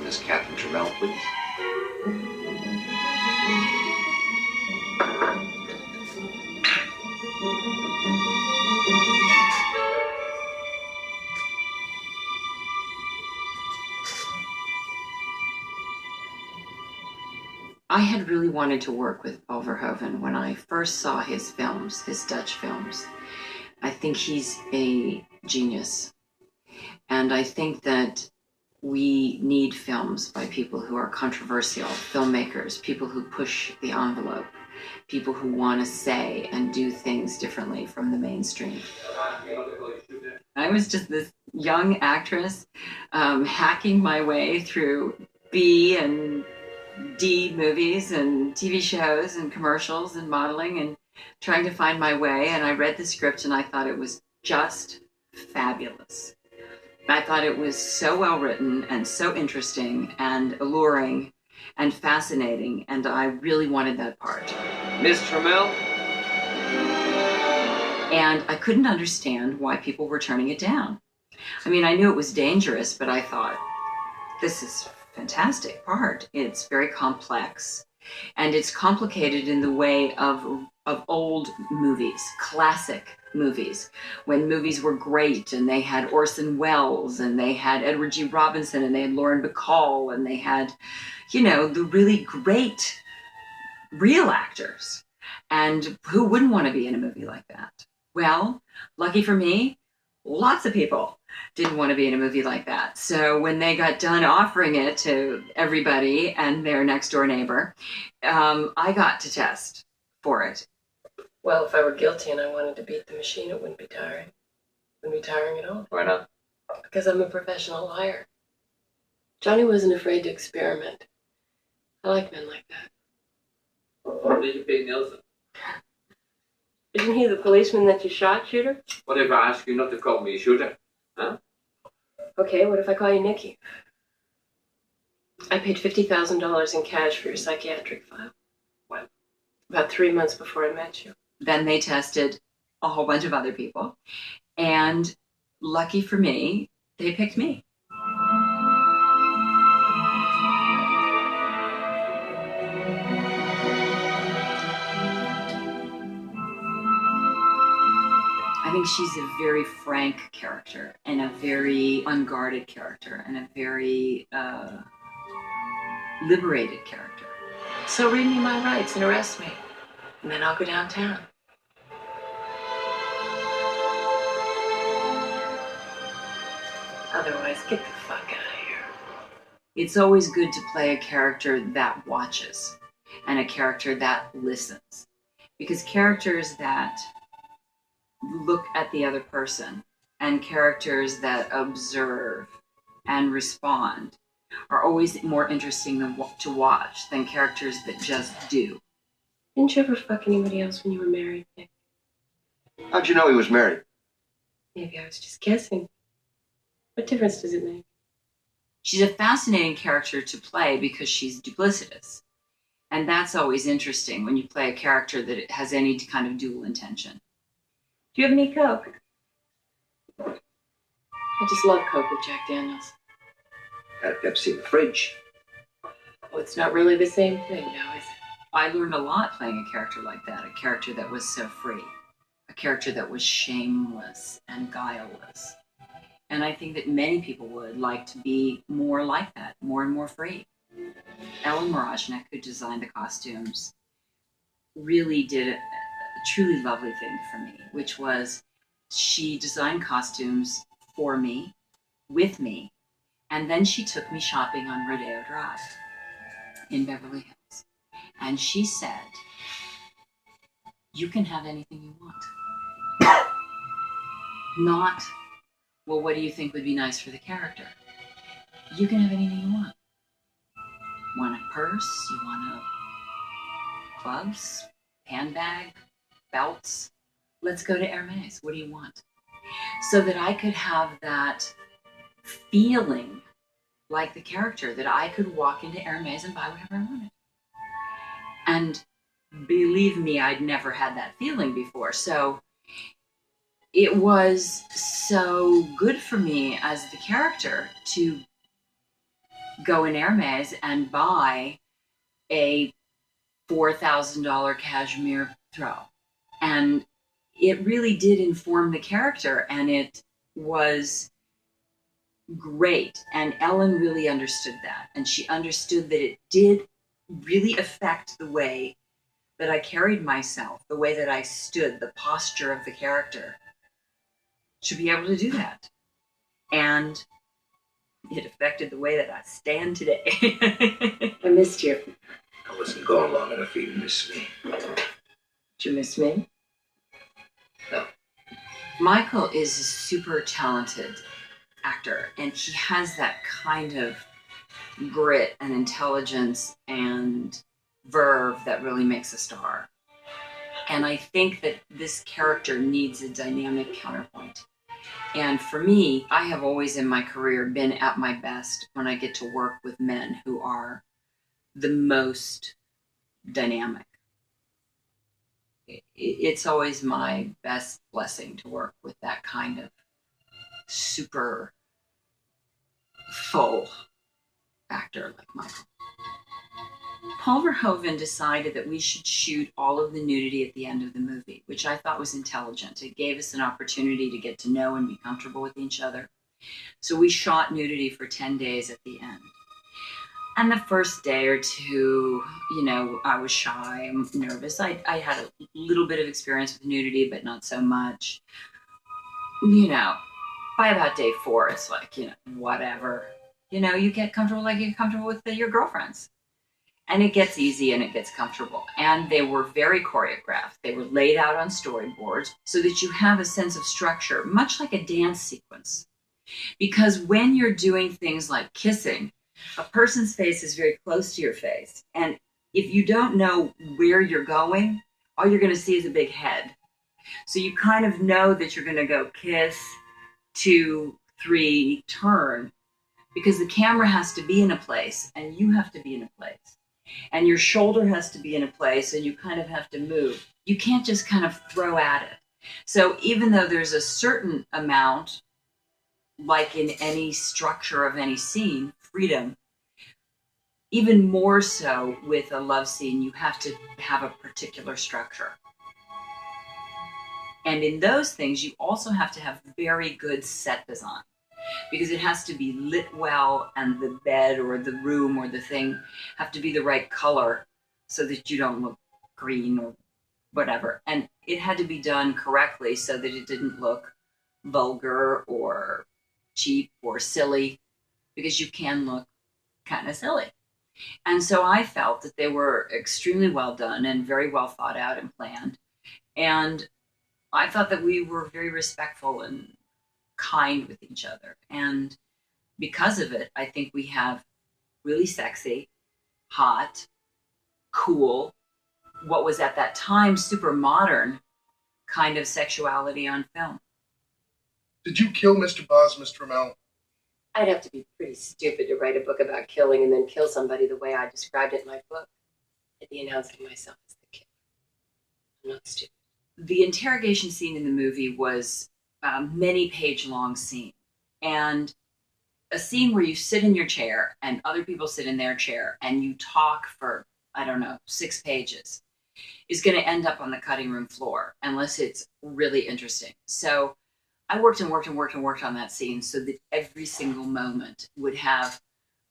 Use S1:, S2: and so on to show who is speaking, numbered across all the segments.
S1: Miss Catherine Trammell, please.
S2: I had really wanted to work with Paul Verhoeven when I first saw his films, his Dutch films. I think he's a genius. And I think that we need films by people who are controversial, filmmakers, people who push the envelope, people who want to say and do things differently from the mainstream. I was just this young actress hacking my way through B and D movies and TV shows and commercials and modeling and trying to find my way. And I read the script and I thought it was just fabulous. I thought it was so well written and so interesting and alluring and fascinating, and I really wanted that part.
S3: Miss Trammell?
S2: And I couldn't understand why people were turning it down. I mean, I knew it was dangerous, but I thought, this is fantastic part. It's very complex, and it's complicated in the way of old movies, classic movies, when movies were great and they had Orson Welles and they had Edward G. Robinson and they had Lauren Bacall and they had, you know, the really great real actors. And who wouldn't want to be in a movie like that? Well, lucky for me, lots of people didn't want to be in a movie like that. So when they got done offering it to everybody and their next door neighbor, I got to test for it.
S4: Well, if I were guilty and I wanted to beat the machine, it wouldn't be tiring. It wouldn't be tiring at all.
S3: Why not?
S4: Because I'm a professional liar. Johnny wasn't afraid to experiment. I like men like that.
S3: What did you pay Nelson?
S4: Isn't he the policeman that you shot, Shooter?
S3: What if I ask you not to call me Shooter? Huh?
S4: Okay, what if I call you Nikki? I paid $50,000 in cash for your psychiatric file.
S3: When?
S4: About 3 months before I met you.
S2: Then they tested a whole bunch of other people. And lucky for me, they picked me. I think she's a very frank character and a very unguarded character and a very liberated character.
S4: So read me my rights and arrest me. And then I'll go downtown. Otherwise, get the fuck out of here.
S2: It's always good to play a character that watches and a character that listens. Because characters that look at the other person and characters that observe and respond are always more interesting to watch than characters that just do.
S4: Didn't you ever fuck anybody else when you were married, Nick?
S1: How'd you know he was married?
S4: Maybe I was just guessing. What difference does it make?
S2: She's a fascinating character to play because she's duplicitous. And that's always interesting when you play a character that has any kind of dual intention. Do you have any Coke?
S4: I just love Coke with Jack Daniels.
S1: Had a Pepsi in the fridge.
S4: Well, it's not really the same thing now, is it?
S2: I learned a lot playing a character like that, a character that was so free, a character that was shameless and guileless. And I think that many people would like to be more like that, more and more free. Ellen Moroznik, who designed the costumes, really did a truly lovely thing for me, which was she designed costumes for me, with me, and then she took me shopping on Rodeo Drive in Beverly Hills. And she said, you can have anything you want. Not, well, what do you think would be nice for the character? You can have anything you want. Want a purse? You want gloves? Handbag? Belts? Let's go to Hermes. What do you want? So that I could have that feeling like the character, that I could walk into Hermes and buy whatever I wanted. And believe me, I'd never had that feeling before. So it was so good for me as the character to go in Hermes and buy a $4,000 cashmere throw. And it really did inform the character, and it was great. And Ellen really understood that. And she understood that it did really affect the way that I carried myself, the way that I stood, the posture of the character, to be able to do that. And it affected the way that I stand today.
S4: I missed you.
S1: I wasn't gone long enough for you to miss me.
S4: Did you miss me?
S1: No.
S2: Michael is a super talented actor, and he has that kind of grit and intelligence and verve that really makes a star. And I think that this character needs a dynamic counterpoint. And for me, I have always in my career been at my best when I get to work with men who are the most dynamic. It's always my best blessing to work with that kind of super full actor like Michael. Paul Verhoeven decided that we should shoot all of the nudity at the end of the movie, which I thought was intelligent. It gave us an opportunity to get to know and be comfortable with each other. So we shot nudity for 10 days at the end. And the first day or two, I was shy, I'm nervous. I had a little bit of experience with nudity, but not so much. By about day 4, it's like, whatever. You get comfortable like you get comfortable with your girlfriends. And it gets easy and it gets comfortable. And they were very choreographed. They were laid out on storyboards so that you have a sense of structure, much like a dance sequence. Because when you're doing things like kissing, a person's face is very close to your face. And if you don't know where you're going, all you're going to see is a big head. So you kind of know that you're going to go kiss, 2, 3, turn, because the camera has to be in a place and you have to be in a place. And your shoulder has to be in a place and you kind of have to move. You can't just kind of throw at it. So even though there's a certain amount, like in any structure of any scene, freedom, even more so with a love scene, you have to have a particular structure. And in those things, you also have to have very good set design, because it has to be lit well, and the bed or the room or the thing have to be the right color so that you don't look green or whatever. And it had to be done correctly so that it didn't look vulgar or cheap or silly, because you can look kind of silly. And so I felt that they were extremely well done and very well thought out and planned. And I thought that we were very respectful and kind with each other. And because of it, I think we have really sexy, hot, cool, what was at that time super modern kind of sexuality on film.
S5: Did you kill Mr. Boz, Mr. Trammell?
S4: I'd have to be pretty stupid to write a book about killing and then kill somebody the way I described it in my book. I'd be announcing myself as the killer. I'm not stupid.
S2: The interrogation scene in the movie was a many page long scene, and a scene where you sit in your chair and other people sit in their chair and you talk for, 6 pages is going to end up on the cutting room floor unless it's really interesting. So I worked and worked and worked and worked on that scene so that every single moment would have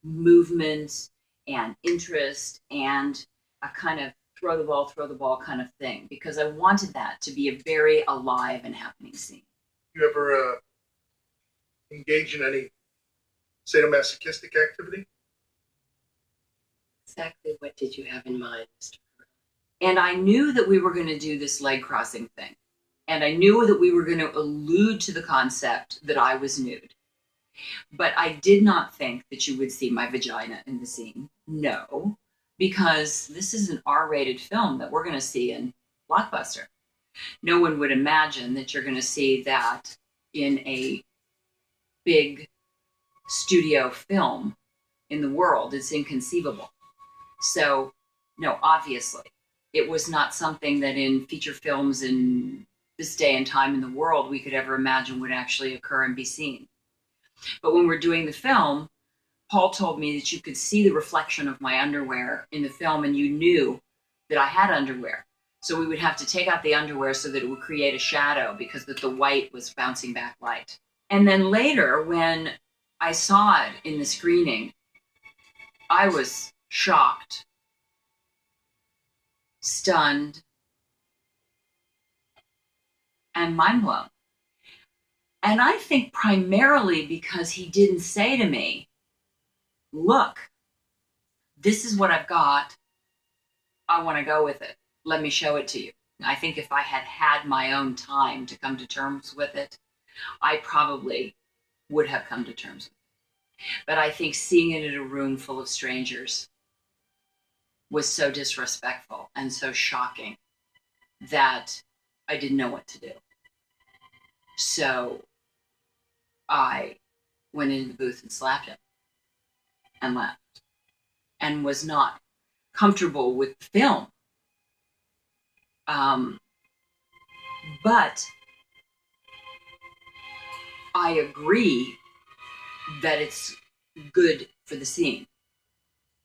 S2: movement and interest and a kind of throw the ball kind of thing, because I wanted that to be a very alive and happening scene.
S5: You ever engage in any sadomasochistic activity?
S4: Exactly what did you have in mind, Mr.
S2: And I knew that we were going to do this leg crossing thing. And I knew that we were going to allude to the concept that I was nude. But I did not think that you would see my vagina in the scene. No, because this is an R-rated film that we're going to see in Blockbuster. No one would imagine that you're going to see that in a big studio film in the world. It's inconceivable. So, no, obviously, it was not something that in feature films in this day and time in the world we could ever imagine would actually occur and be seen. But when we're doing the film, Paul told me that you could see the reflection of my underwear in the film and you knew that I had underwear. So we would have to take out the underwear so that it would create a shadow because the white was bouncing back light. And then later, when I saw it in the screening, I was shocked, stunned, and mind blown. And I think primarily because he didn't say to me, look, this is what I've got. I want to go with it. Let me show it to you. I think if I had had my own time to come to terms with it, I probably would have come to terms with it. But I think seeing it in a room full of strangers was so disrespectful and so shocking that I didn't know what to do. So I went into the booth and slapped him and left and was not comfortable with the film. But I agree that it's good for the scene,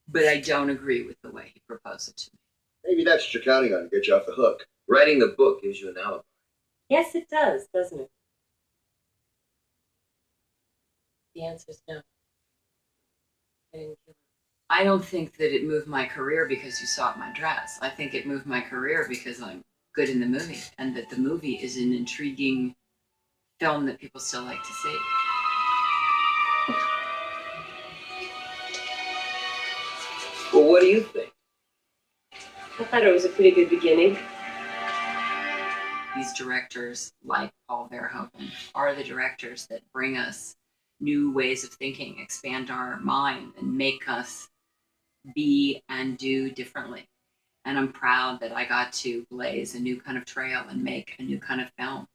S2: but I don't agree with the way he proposed it to me.
S6: Maybe that's what you're counting on to get you off the hook.
S1: Writing the book gives you an alibi.
S4: Yes, it does, doesn't it? The answer is no. I didn't kill him.
S2: I don't think that it moved my career because you saw my dress. I think it moved my career because I'm good in the movie and that the movie is an intriguing film that people still like to see.
S1: Well, what do you think?
S4: I thought it was a pretty good beginning.
S2: These directors, like Paul Verhoeven, are the directors that bring us new ways of thinking, expand our mind, and make us be and do differently. And I'm proud that I got to blaze a new kind of trail and make a new kind of film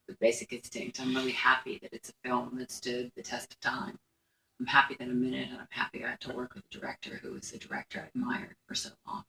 S2: with Basic Instinct. I'm really happy that it's a film that stood the test of time. I'm happy that I'm in it, and I'm happy I got to work with a director who is a director I admired for so long.